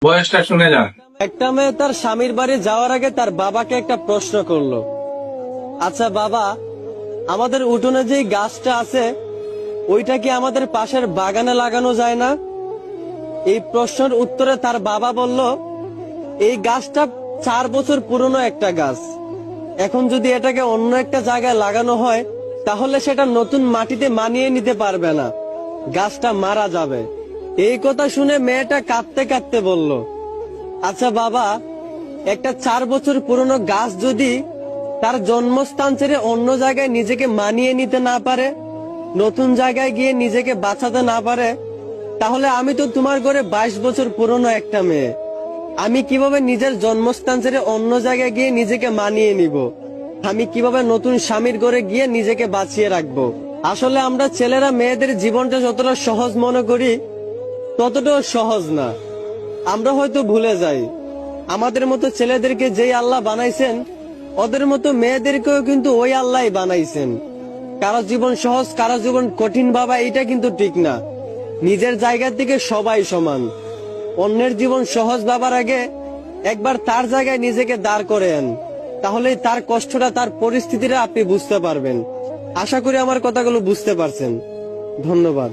বয়সটা শুনে যান। একটা মেয়ে তার স্বামীর বাড়ি যাওয়ার আগে তার বাবাকে একটা প্রশ্ন করলো, আচ্ছা বাবা, আমাদের উঠোনে যে গাছটা আছে ওইটা কি আমাদের পাশের বাগানে লাগানো যায় না? এই প্রশ্নের উত্তরে তার বাবা বলল, এই গাছটা 4 বছর পুরনো একটা গাছ। এখন যদি এটাকে অন্য একটা জায়গায় লাগানো হয় তাহলে সেটা নতুন মাটিতে মানিয়ে নিতে পারবে না, গাছটা মারা যাবে। এই কথা শুনে মেয়েটা কাঁদতে কাঁদতে বলল, আচ্ছা বাবা, একটা 4 বছর পুরনো গাছ যদি তার জন্মস্থান ছেড়ে অন্য জায়গায় নিজেকে মানিয়ে নিতে না পারে, নতুন জায়গায় গিয়ে নিজেকে বাঁচাতে না পারে, তাহলে আমি তো তোমার ঘরে 22 বছর পুরনো একটা মেয়ে, আমি কিভাবে নিজের জন্মস্থান ছেড়ে অন্য জায়গায় গিয়ে নিজেকে মানিয়ে নিব? আমি কিভাবে নতুন স্বামীর ঘরে গিয়ে নিজেকে বাঁচিয়ে রাখবো? আসলে আমরা ছেলেরা মেয়েদের জীবনটা যতটা সহজ মনে করি ততটাও সহজ না। আমরা হয়তো ভুলে যাই আমাদের মতো ছেলেদেরকে যেই আল্লাহ বানাইছেন ওদের মতো মেয়েদেরকেও কিন্তু ওই আল্লাহ বানাইছেন। কারো জীবন সহজ কারো জীবন কঠিন বাবা, এটা কিন্তু ঠিক না। নিজের জায়গা থেকে সবাই সমান। অন্যের জীবন সহজ ভাবার আগে একবার তার জায়গায় নিজেকে দাঁড় করেন, তাহলেই তার কষ্টটা তার পরিস্থিতিটা আপনি বুঝতে পারবেন। আশা করি আমার কথাগুলো বুঝতে পারছেন। ধন্যবাদ।